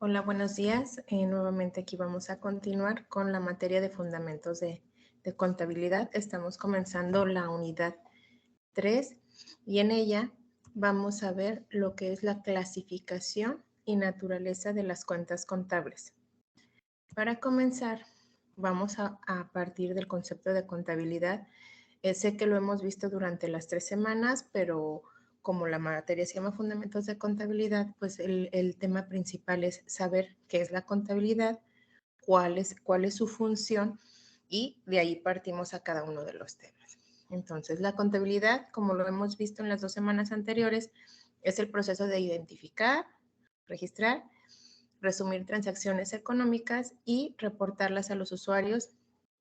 Hola, buenos días. Nuevamente aquí vamos a continuar con la materia de fundamentos de contabilidad. Estamos comenzando la unidad 3 y en ella vamos a ver lo que es la clasificación y naturaleza de las cuentas contables. Para comenzar, vamos a partir del concepto de contabilidad. Sé que lo hemos visto durante las 3 semanas, pero como la materia se llama Fundamentos de Contabilidad, pues el tema principal es saber qué es la contabilidad, cuál es su función y de ahí partimos a cada uno de los temas. Entonces, la contabilidad, como lo hemos visto en las 2 semanas anteriores, es el proceso de identificar, registrar, resumir transacciones económicas y reportarlas a los usuarios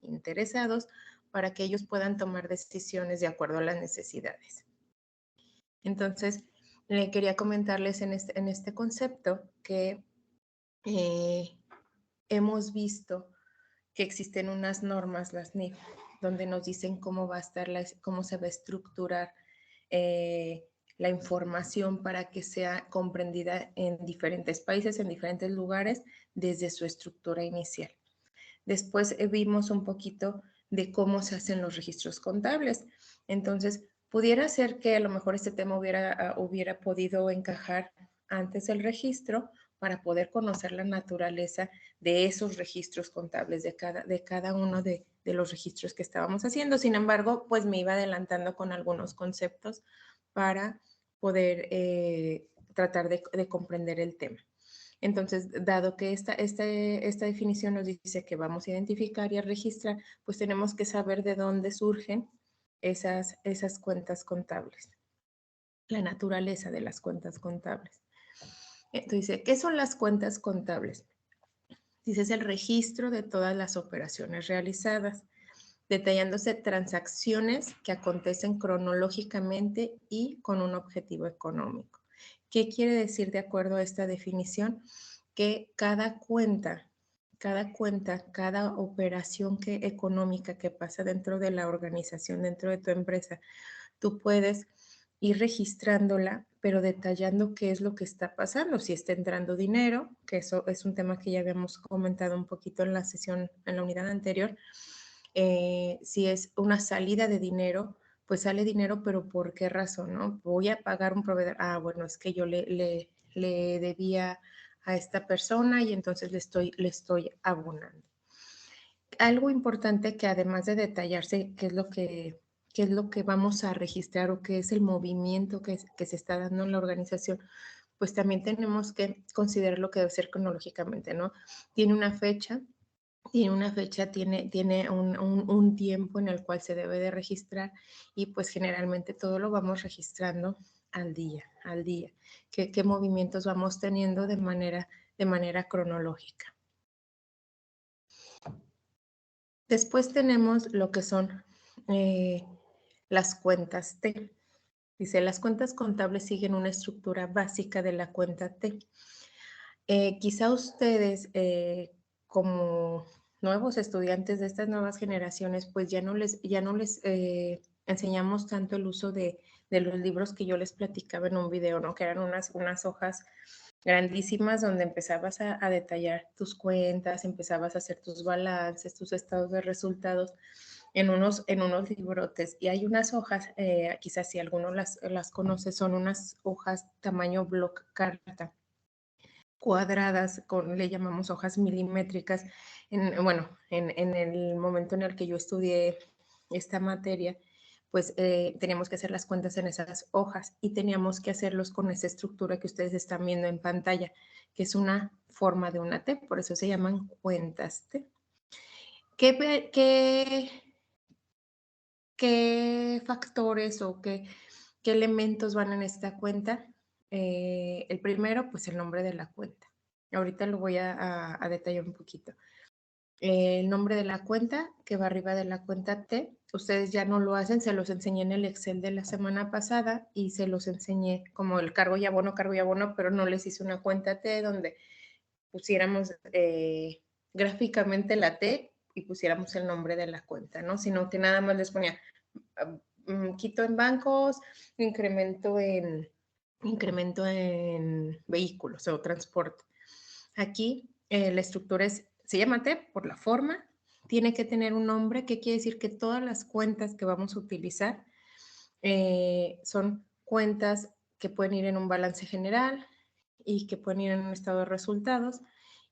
interesados para que ellos puedan tomar decisiones de acuerdo a las necesidades. Entonces, quería comentarles en este concepto que hemos visto que existen unas normas, las NIF, donde nos dicen cómo va a estar, cómo se va a estructurar la información para que sea comprendida en diferentes países, en diferentes lugares, desde su estructura inicial. Después vimos un poquito de cómo se hacen los registros contables. Entonces, pudiera ser que a lo mejor este tema hubiera podido encajar antes del registro para poder conocer la naturaleza de esos registros contables, de cada uno de los registros que estábamos haciendo. Sin embargo, pues me iba adelantando con algunos conceptos para poder tratar de comprender el tema. Entonces, dado que esta definición nos dice que vamos a identificar y a registrar, pues tenemos que saber de dónde surgen esas cuentas contables, la naturaleza de las cuentas contables. Entonces, ¿qué son las cuentas contables? Dice, es el registro de todas las operaciones realizadas, detallándose transacciones que acontecen cronológicamente y con un objetivo económico. ¿Qué quiere decir de acuerdo a esta definición? Que cada operación económica que pasa dentro de la organización, dentro de tu empresa, tú puedes ir registrándola, pero detallando qué es lo que está pasando, si está entrando dinero, que eso es un tema que ya habíamos comentado un poquito en la sesión, en la unidad anterior. Si es una salida de dinero, pues sale dinero, pero ¿por qué razón? ¿No? Voy a pagar un proveedor. Ah, bueno, es que yo le debía a esta persona y entonces le estoy abonando. Algo importante que además de detallarse qué es lo que vamos a registrar o qué es el movimiento que se está dando en la organización, pues también tenemos que considerar lo que debe ser cronológicamente, ¿no? Tiene una fecha, tiene un tiempo en el cual se debe de registrar y pues generalmente todo lo vamos registrando al día. ¿Qué movimientos vamos teniendo de manera cronológica? Después tenemos lo que son las cuentas T. Dice, las cuentas contables siguen una estructura básica de la cuenta T. Quizá ustedes, como nuevos estudiantes de estas nuevas generaciones, pues ya no les enseñamos tanto el uso de los libros que yo les platicaba en un video, ¿no? Que eran unas hojas grandísimas donde empezabas a detallar tus cuentas, empezabas a hacer tus balances, tus estados de resultados en unos librotes. Y hay unas hojas, quizás si alguno las conoce, son unas hojas tamaño block carta cuadradas, le llamamos hojas milimétricas. En el momento en el que yo estudié esta materia, pues teníamos que hacer las cuentas en esas hojas y teníamos que hacerlos con esa estructura que ustedes están viendo en pantalla, que es una forma de una T, por eso se llaman cuentas T. ¿Qué, qué factores o qué elementos van en esta cuenta? El primero, pues el nombre de la cuenta. Ahorita lo voy a detallar un poquito. El nombre de la cuenta que va arriba de la cuenta T, ustedes ya no lo hacen, se los enseñé en el Excel de la semana pasada y se los enseñé como el cargo y abono, pero no les hice una cuenta T donde pusiéramos gráficamente la T y pusiéramos el nombre de la cuenta, ¿no? Sino que nada más les ponía quito en bancos, incremento en vehículos o transporte. Aquí la estructura se llama TEP por la forma, tiene que tener un nombre, que quiere decir que todas las cuentas que vamos a utilizar son cuentas que pueden ir en un balance general y que pueden ir en un estado de resultados.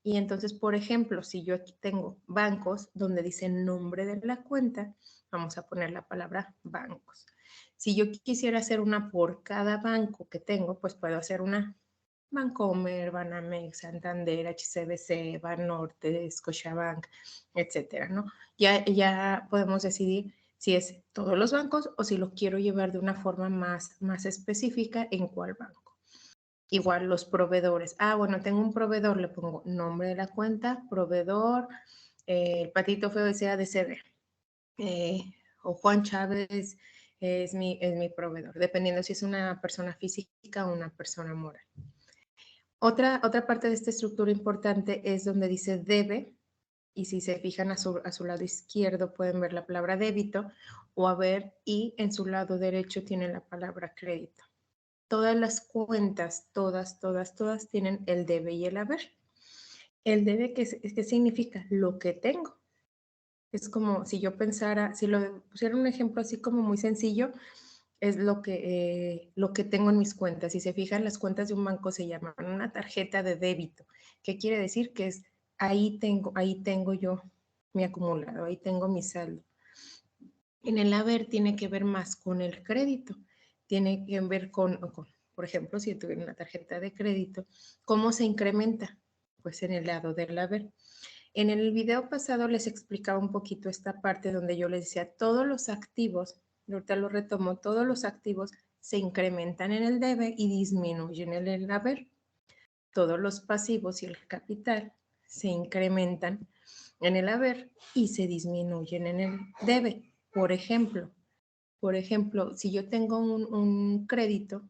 Y entonces, por ejemplo, si yo aquí tengo bancos donde dice nombre de la cuenta, vamos a poner la palabra bancos. Si yo quisiera hacer una por cada banco que tengo, pues puedo hacer una Bancomer, Banamex, Santander, HCBC, Banorte, Scotiabank, etcétera, ¿no? Ya podemos decidir si es todos los bancos o si lo quiero llevar de una forma más específica en cuál banco. Igual los proveedores. Ah, bueno, tengo un proveedor, le pongo nombre de la cuenta, proveedor, el Patito Feo SADCB, o Juan Chávez es mi proveedor, dependiendo si es una persona física o una persona moral. Otra parte de esta estructura importante es donde dice debe, y si se fijan a su lado izquierdo pueden ver la palabra débito, o haber, y en su lado derecho tienen la palabra crédito. Todas las cuentas, todas tienen el debe y el haber. El debe, ¿qué significa? Lo que tengo. Es como si yo pensara, si lo pusiera un ejemplo así como muy sencillo, es lo que tengo en mis cuentas. Si se fijan, las cuentas de un banco se llaman una tarjeta de débito. ¿Qué quiere decir? Que es ahí tengo yo mi acumulado, ahí tengo mi saldo. En el haber tiene que ver más con el crédito, tiene que ver por ejemplo, si tuviera una tarjeta de crédito, ¿cómo se incrementa? Pues en el lado del haber. En el video pasado les explicaba un poquito esta parte donde yo les decía, todos los activos, ahorita lo retomo, todos los activos se incrementan en el debe y disminuyen en el haber. Todos los pasivos y el capital se incrementan en el haber y se disminuyen en el debe. Por ejemplo, si yo tengo un crédito,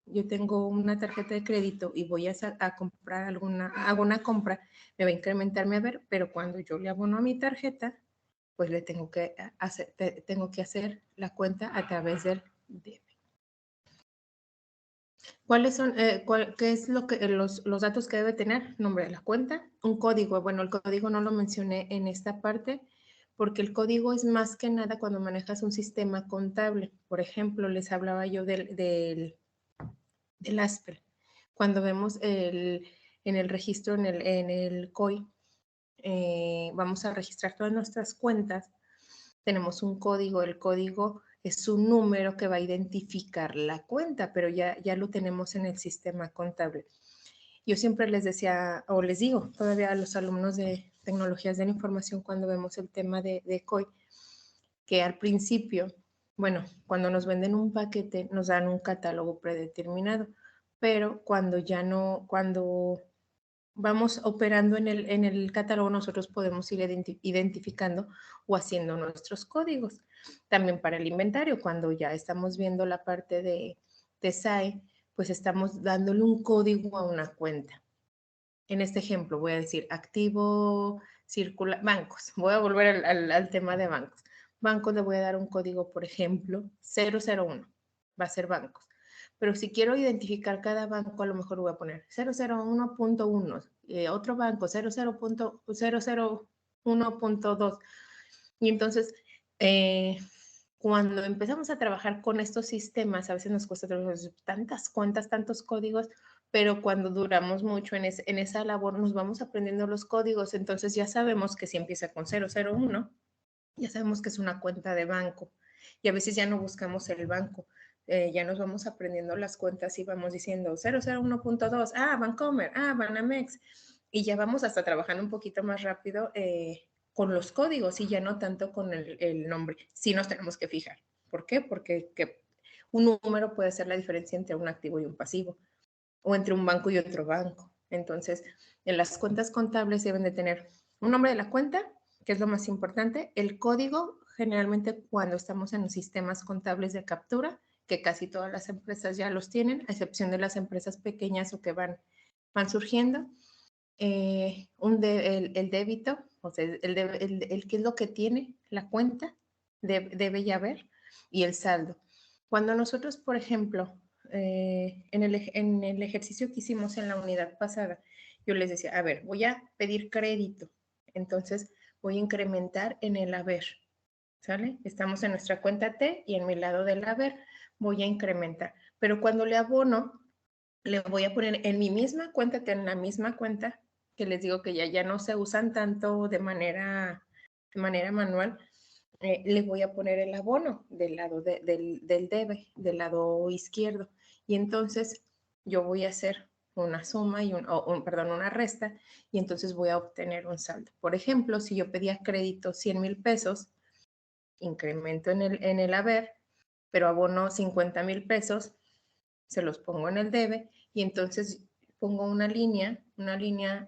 yo tengo una tarjeta de crédito y voy a comprar hago una compra, me va a incrementar mi haber, pero cuando yo le abono a mi tarjeta, pues le tengo que hacer la cuenta a través del debe. ¿Cuáles son, qué es lo que los datos que debe tener? Nombre de la cuenta, un código. Bueno, el código no lo mencioné en esta parte porque el código es más que nada cuando manejas un sistema contable. Por ejemplo, les hablaba yo del ASPER. Cuando vemos en el registro, en el COI, vamos a registrar todas nuestras cuentas, tenemos un código, el código es un número que va a identificar la cuenta, pero ya lo tenemos en el sistema contable. Yo siempre les decía, o les digo todavía a los alumnos de tecnologías de la información cuando vemos el tema de COI, que al principio, bueno, cuando nos venden un paquete nos dan un catálogo predeterminado, pero cuando vamos operando en el catálogo, nosotros podemos ir identificando o haciendo nuestros códigos. También para el inventario, cuando ya estamos viendo la parte de SAE, pues estamos dándole un código a una cuenta. En este ejemplo voy a decir activo circular, bancos. Voy a volver al tema de bancos. Bancos le voy a dar un código, por ejemplo, 001. Va a ser bancos. Pero si quiero identificar cada banco, a lo mejor voy a poner 001.1, otro banco 001.2. Y entonces, cuando empezamos a trabajar con estos sistemas, a veces nos cuesta tantas cuentas, tantos códigos, pero cuando duramos mucho en esa labor nos vamos aprendiendo los códigos, entonces ya sabemos que si empieza con 001, ya sabemos que es una cuenta de banco y a veces ya no buscamos el banco, ya nos vamos aprendiendo las cuentas y vamos diciendo 001.2, Bancomer, Banamex, y ya vamos hasta trabajando un poquito más rápido con los códigos y ya no tanto con el nombre. Sí nos tenemos que fijar. ¿Por qué? Porque un número puede ser la diferencia entre un activo y un pasivo o entre un banco y otro banco. Entonces, en las cuentas contables deben de tener un nombre de la cuenta, que es lo más importante, el código, generalmente cuando estamos en los sistemas contables de captura, que casi todas las empresas ya los tienen, a excepción de las empresas pequeñas o que van surgiendo, el débito, o sea, el qué es lo que tiene la cuenta, debe ya ver, y el saldo. Cuando nosotros, por ejemplo, en el ejercicio que hicimos en la unidad pasada, yo les decía, a ver, voy a pedir crédito, entonces voy a incrementar en el haber, ¿sale? Estamos en nuestra cuenta T y en mi lado del haber voy a incrementar, pero cuando le abono, le voy a poner en mi misma cuenta, en la misma cuenta, que les digo que ya no se usan tanto de manera manual, le voy a poner el abono del lado del debe, del lado izquierdo. Y entonces yo voy a hacer una suma y perdón, una resta, y entonces voy a obtener un saldo. Por ejemplo, si yo pedía crédito 100,000 pesos, incremento en el haber, pero abono 50,000 pesos, se los pongo en el debe y entonces pongo una línea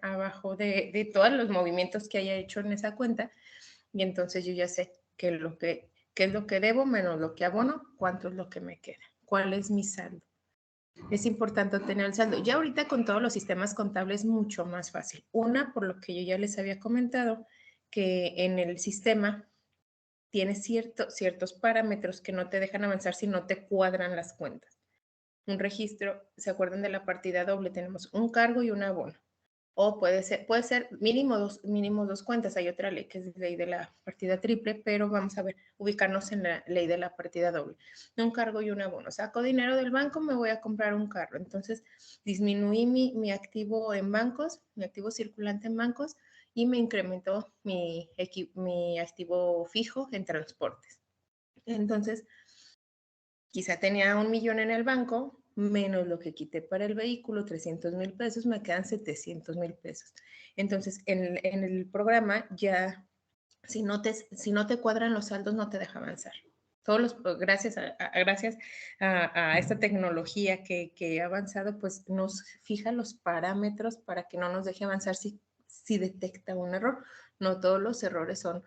abajo de todos los movimientos que haya hecho en esa cuenta y entonces yo ya sé qué es lo que debo menos lo que abono, cuánto es lo que me queda, cuál es mi saldo. Es importante tener el saldo. Ya ahorita con todos los sistemas contables es mucho más fácil. Una, por lo que yo ya les había comentado, que en el sistema tiene ciertos parámetros que no te dejan avanzar si no te cuadran las cuentas. Un registro, ¿se acuerdan de la partida doble? Tenemos un cargo y un abono. O puede ser mínimo dos cuentas. Hay otra ley que es ley de la partida triple, pero vamos a ver, ubicarnos en la ley de la partida doble. Un cargo y un abono. Saco dinero del banco, me voy a comprar un carro. Entonces, disminuí mi activo en bancos, mi activo circulante en bancos, y me incrementó mi activo fijo en transportes. Entonces, quizá tenía 1,000,000 en el banco, menos lo que quité para el vehículo, 300,000 pesos, me quedan 700,000 pesos. Entonces, en el programa ya, si no te cuadran los saldos, no te deja avanzar. Gracias a esta tecnología que ha avanzado, pues nos fija los parámetros para que no nos deje avanzar si detecta un error. No todos los errores son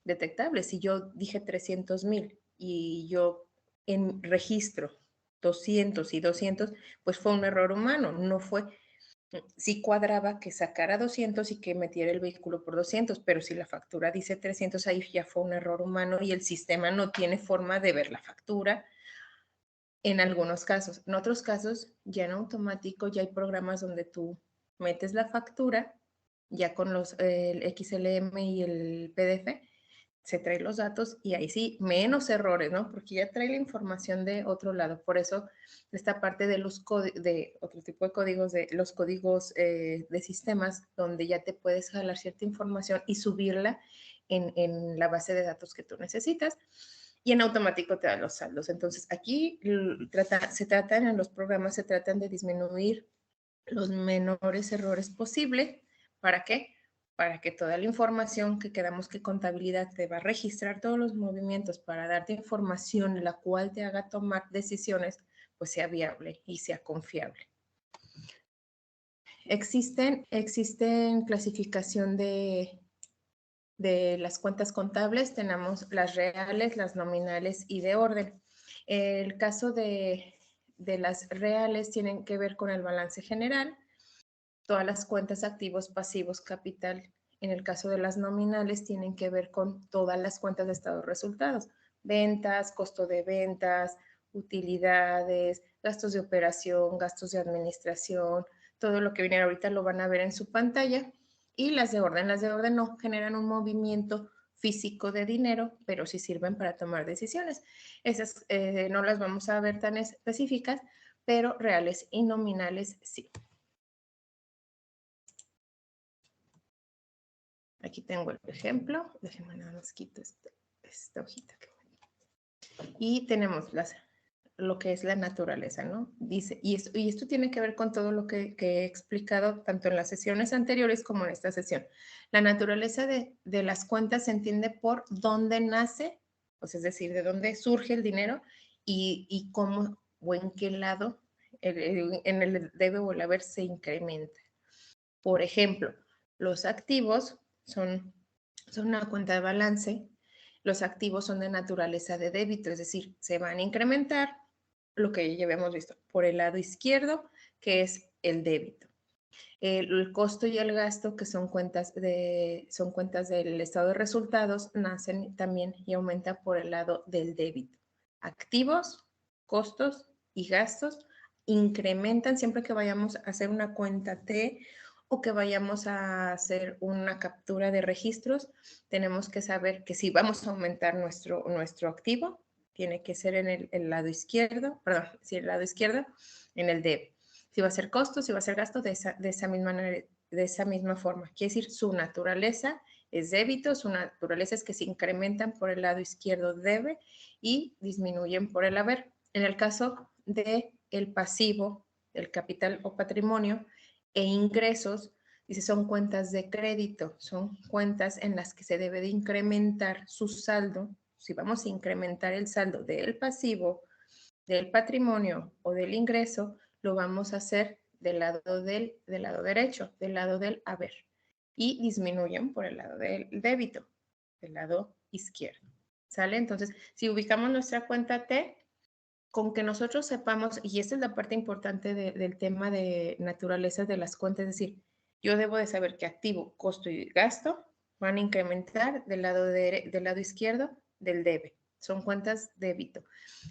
detectables. Si yo dije 300,000 y yo en registro 200 y 200, pues fue un error humano, no fue, sí cuadraba que sacara 200 y que metiera el vehículo por 200, pero si la factura dice 300, ahí ya fue un error humano y el sistema no tiene forma de ver la factura en algunos casos. En otros casos, ya en automático, ya hay programas donde tú metes la factura, ya con el XLM y el PDF, se trae los datos y ahí sí, menos errores, ¿no? Porque ya trae la información de otro lado. Por eso, esta parte de de otro tipo de códigos, de los códigos de sistemas, donde ya te puedes jalar cierta información y subirla en la base de datos que tú necesitas. Y en automático te da los saldos. Entonces, aquí en los programas se tratan de disminuir los menores errores posible. ¿Para qué? Para que toda la información que quedamos que contabilidad te va a registrar todos los movimientos para darte información la cual te haga tomar decisiones, pues sea viable y sea confiable. Existen clasificación de las cuentas contables, tenemos las reales, las nominales y de orden. El caso de las reales tienen que ver con el balance general, todas las cuentas activos, pasivos, capital. En el caso de las nominales tienen que ver con todas las cuentas de estado de resultados, ventas, costo de ventas, utilidades, gastos de operación, gastos de administración, todo lo que viene ahorita lo van a ver en su pantalla. Y las de orden no generan un movimiento físico de dinero, pero sí sirven para tomar decisiones. Esas no las vamos a ver tan específicas, pero reales y nominales sí. Aquí tengo el ejemplo. Déjenme nada más quito esta hojita. Y tenemos lo que es la naturaleza, ¿no? Dice, y esto tiene que ver con todo lo que he explicado tanto en las sesiones anteriores como en esta sesión. La naturaleza de las cuentas se entiende por dónde nace, pues es decir, de dónde surge el dinero y cómo o en qué lado en el debe o el haber se incrementa. Por ejemplo, los activos son una cuenta de balance. Los activos son de naturaleza de débito, es decir, se van a incrementar lo que ya habíamos visto por el lado izquierdo, que es el débito. El costo y el gasto, que son cuentas del estado de resultados, nacen también y aumentan por el lado del débito. Activos, costos y gastos incrementan siempre que vayamos a hacer una cuenta T o que vayamos a hacer una captura de registros, tenemos que saber que si vamos a aumentar nuestro activo, tiene que ser en el lado izquierdo, perdón, sí, el lado izquierdo, en el debe. Si va a ser costo, si va a ser gasto, de esa misma forma. Quiere decir, su naturaleza es débito, su naturaleza es que se incrementan por el lado izquierdo debe y disminuyen por el haber. En el caso de el pasivo, el capital o patrimonio e ingresos, dice, son cuentas de crédito, son cuentas en las que se debe de incrementar su saldo. Si vamos a incrementar el saldo del pasivo, del patrimonio o del ingreso, lo vamos a hacer del lado derecho, del lado del haber. Y disminuyen por el lado del débito, del lado izquierdo. ¿Sale? Entonces, si ubicamos nuestra cuenta T, con que nosotros sepamos, y esta es la parte importante del tema de naturaleza de las cuentas, es decir, yo debo de saber que activo, costo y gasto van a incrementar del lado izquierdo del debe. Son cuentas débito.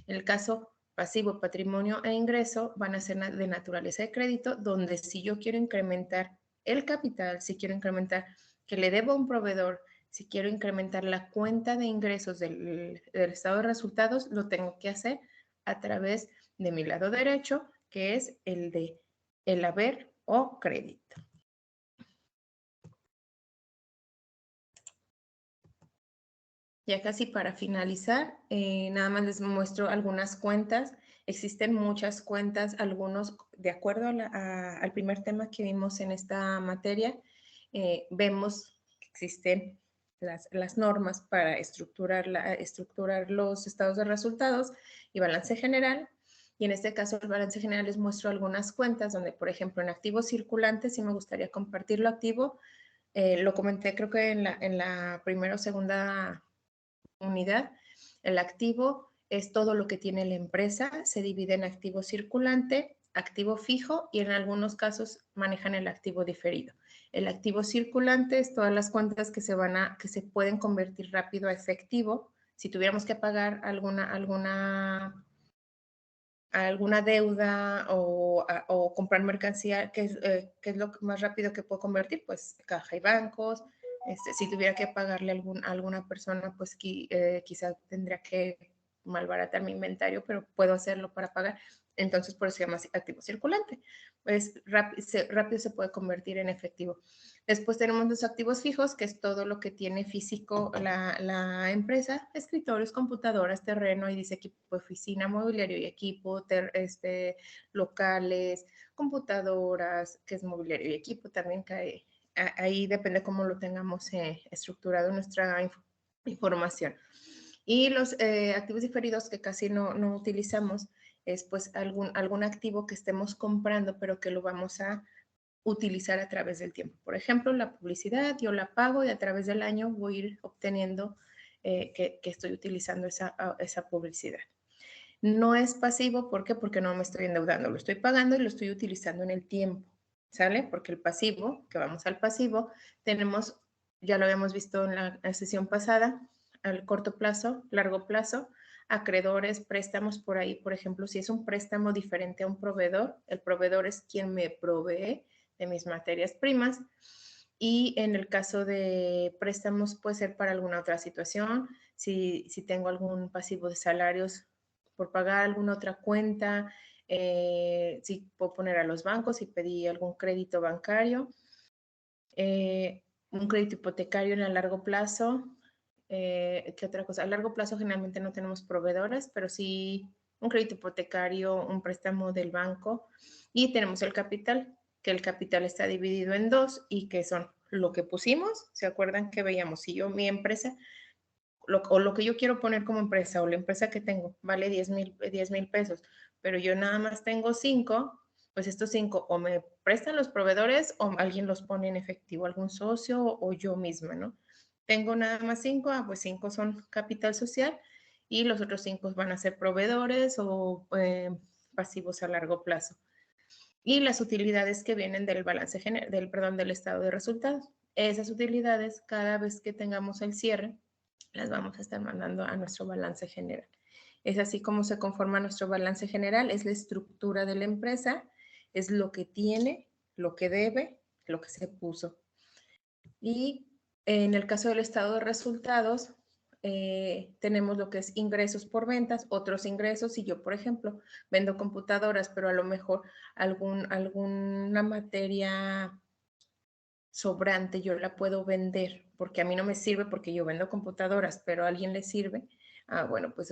En el caso pasivo, patrimonio e ingreso van a ser de naturaleza de crédito, donde si yo quiero incrementar el capital, si quiero incrementar que le debo a un proveedor, si quiero incrementar la cuenta de ingresos del estado de resultados, lo tengo que hacer a través de mi lado derecho, que es el de el haber o crédito. Ya casi para finalizar, nada más les muestro algunas cuentas. Existen muchas cuentas, algunos, de acuerdo al primer tema que vimos en esta materia, vemos que existen las normas para estructurar los estados de resultados y balance general. Y en este caso, el balance general les muestro algunas cuentas donde, por ejemplo, en activos circulantes, sí me gustaría compartirlo activo. Lo comenté creo que en la primera o segunda unidad. El activo es todo lo que tiene la empresa, se divide en activo circulante, activo fijo y en algunos casos manejan el activo diferido. El activo circulante es todas las cuentas que se pueden convertir rápido a efectivo. Si tuviéramos que pagar alguna deuda o comprar mercancía, ¿qué es lo más rápido que puedo convertir? Pues caja y bancos. Si tuviera que pagarle a alguna persona, pues quizás tendría que malbaratar mi inventario, pero puedo hacerlo para pagar. Entonces, por eso se llama activo circulante. Pues rápido se puede convertir en efectivo. Después tenemos los activos fijos, que es todo lo que tiene físico la empresa, escritorios, computadoras, terreno, y dice equipo de oficina, mobiliario y equipo, locales, computadoras, que es mobiliario y equipo, también cae. Ahí depende cómo lo tengamos estructurado nuestra información. Y los activos diferidos que casi no utilizamos es pues algún activo que estemos comprando, pero que lo vamos a utilizar a través del tiempo. Por ejemplo, la publicidad, yo la pago y a través del año voy a ir obteniendo que estoy utilizando esa publicidad. No es pasivo, ¿por qué? Porque no me estoy endeudando, lo estoy pagando y lo estoy utilizando en el tiempo, ¿sale? Porque el pasivo, que vamos al pasivo, tenemos, ya lo habíamos visto en la sesión pasada, al corto plazo, largo plazo, acreedores, préstamos por ahí, por ejemplo, si es un préstamo diferente a un proveedor, el proveedor es quien me provee de mis materias primas. Y en el caso de préstamos puede ser para alguna otra situación, si tengo algún pasivo de salarios por pagar alguna otra cuenta, si puedo poner a los bancos, si pedí algún crédito bancario, un crédito hipotecario en el largo plazo. ¿Qué otra cosa? A largo plazo generalmente no tenemos proveedores, pero sí un crédito hipotecario, un préstamo del banco, y tenemos el capital, que el capital está dividido en dos y que son lo que pusimos. ¿Se acuerdan que veíamos? Si yo, mi empresa, o lo que yo quiero poner como empresa, o la empresa que tengo vale 10,000 pesos, pero yo nada más tengo 5, pues estos 5 o me prestan los proveedores o alguien los pone en efectivo, algún socio o yo misma, ¿no? Tengo nada más 5, pues 5 son capital social y los otros 5 van a ser proveedores o pasivos a largo plazo. Y las utilidades que vienen del balance general, del estado de resultados. Esas utilidades, cada vez que tengamos el cierre, las vamos a estar mandando a nuestro balance general. Es así como se conforma nuestro balance general, es la estructura de la empresa, es lo que tiene, lo que debe, lo que se puso. Y en el caso del estado de resultados, tenemos lo que es ingresos por ventas, otros ingresos. Si yo, por ejemplo, vendo computadoras, pero a lo mejor alguna materia sobrante yo la puedo vender porque a mí no me sirve porque yo vendo computadoras, pero a alguien le sirve. Bueno, pues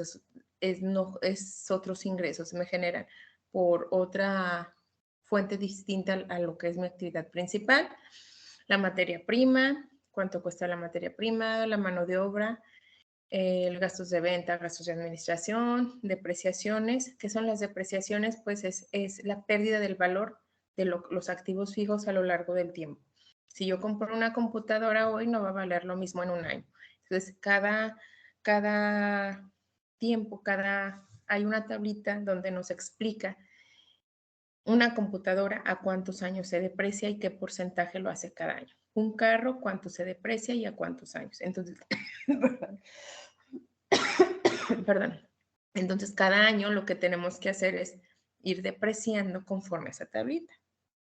es otros ingresos, me generan por otra fuente distinta a lo que es mi actividad principal. La materia prima, cuánto cuesta la materia prima, la mano de obra, gastos de venta, gastos de administración, depreciaciones. ¿Qué son las depreciaciones? Pues es la pérdida del valor de los activos fijos a lo largo del tiempo. Si yo compro una computadora hoy, no va a valer lo mismo en un año. Entonces, cada tiempo, hay una tablita donde nos explica una computadora a cuántos años se deprecia y qué porcentaje lo hace cada año. Un carro, cuánto se deprecia y a cuántos años. Entonces, perdón. Entonces, cada año lo que tenemos que hacer es ir depreciando conforme a esa tablita.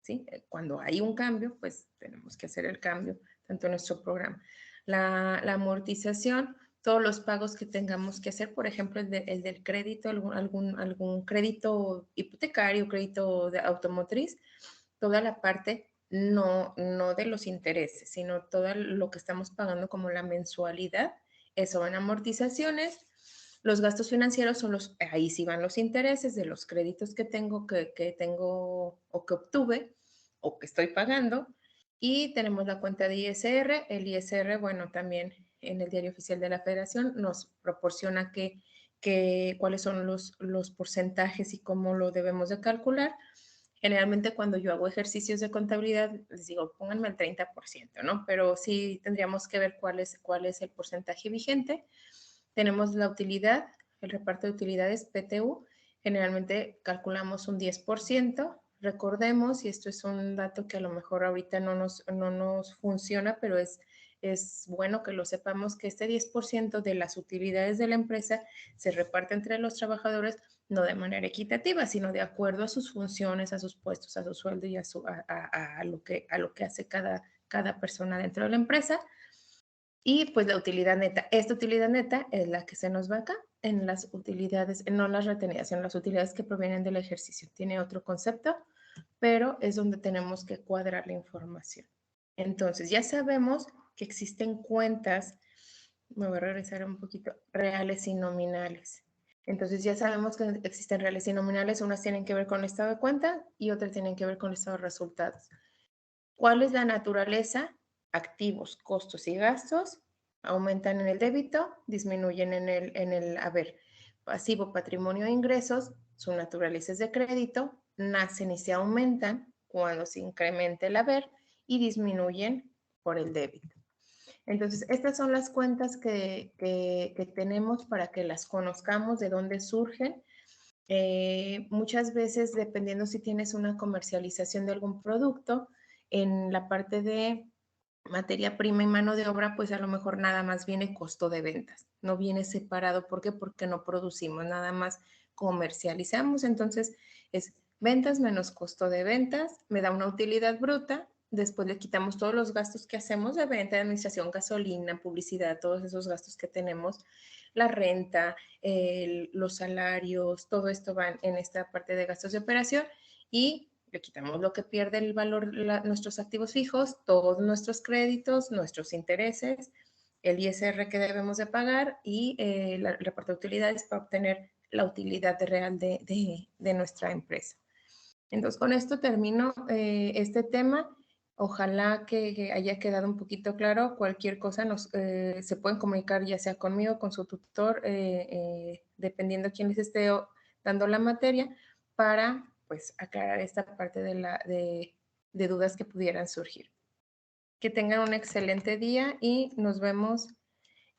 ¿Sí? Cuando hay un cambio, pues tenemos que hacer el cambio, tanto en nuestro programa. La amortización, todos los pagos que tengamos que hacer, por ejemplo, el del crédito, algún crédito hipotecario, crédito de automotriz, toda la parte no de los intereses, sino todo lo que estamos pagando como la mensualidad, eso van amortizaciones. Los gastos financieros son ahí sí van los intereses de los créditos que tengo o que obtuve o que estoy pagando. Y tenemos la cuenta de ISR. El ISR, bueno, también en el Diario Oficial de la Federación nos proporciona cuáles son los porcentajes y cómo lo debemos de calcular. Generalmente cuando yo hago ejercicios de contabilidad, les digo, pónganme el 30%, ¿no? Pero sí tendríamos que ver cuál es el porcentaje vigente. Tenemos la utilidad, el reparto de utilidades PTU. Generalmente calculamos un 10%. Recordemos, y esto es un dato que a lo mejor ahorita no nos funciona, pero es bueno que lo sepamos, que este 10% de las utilidades de la empresa se reparte entre los trabajadores no de manera equitativa, sino de acuerdo a sus funciones, a sus puestos, a su sueldo y a lo que hace cada persona dentro de la empresa. Y pues la utilidad neta. Esta utilidad neta es la que se nos va acá en las utilidades, no las retenidas, en las utilidades que provienen del ejercicio. Tiene otro concepto, pero es donde tenemos que cuadrar la información. Entonces, ya sabemos que existen cuentas, me voy a regresar un poquito, reales y nominales. Entonces, ya sabemos que existen reales y nominales, unas tienen que ver con el estado de cuenta y otras tienen que ver con el estado de resultados. ¿Cuál es la naturaleza? Activos, costos y gastos aumentan en el débito, disminuyen en el haber. Pasivo, patrimonio e ingresos, su naturaleza es de crédito, nacen y se aumentan cuando se incrementa el haber y disminuyen por el débito. Entonces, estas son las cuentas que tenemos para que las conozcamos, de dónde surgen. Muchas veces, dependiendo si tienes una comercialización de algún producto, en la parte de materia prima y mano de obra, pues a lo mejor nada más viene costo de ventas, no viene separado. ¿Por qué? Porque no producimos, nada más comercializamos. Entonces es ventas menos costo de ventas, me da una utilidad bruta, después le quitamos todos los gastos que hacemos de venta, de administración, gasolina, publicidad, todos esos gastos que tenemos, la renta, los salarios, todo esto va en esta parte de gastos de operación y le quitamos lo que pierde el valor, nuestros activos fijos, todos nuestros créditos, nuestros intereses, el ISR que debemos de pagar y el reparto de utilidades para obtener la utilidad real de nuestra empresa. Entonces, con esto termino este tema. Ojalá que haya quedado un poquito claro. Cualquier cosa se pueden comunicar ya sea conmigo, con su tutor, dependiendo a quién les esté dando la materia, para pues aclarar esta parte de dudas que pudieran surgir. Que tengan un excelente día y nos vemos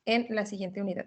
en la siguiente unidad.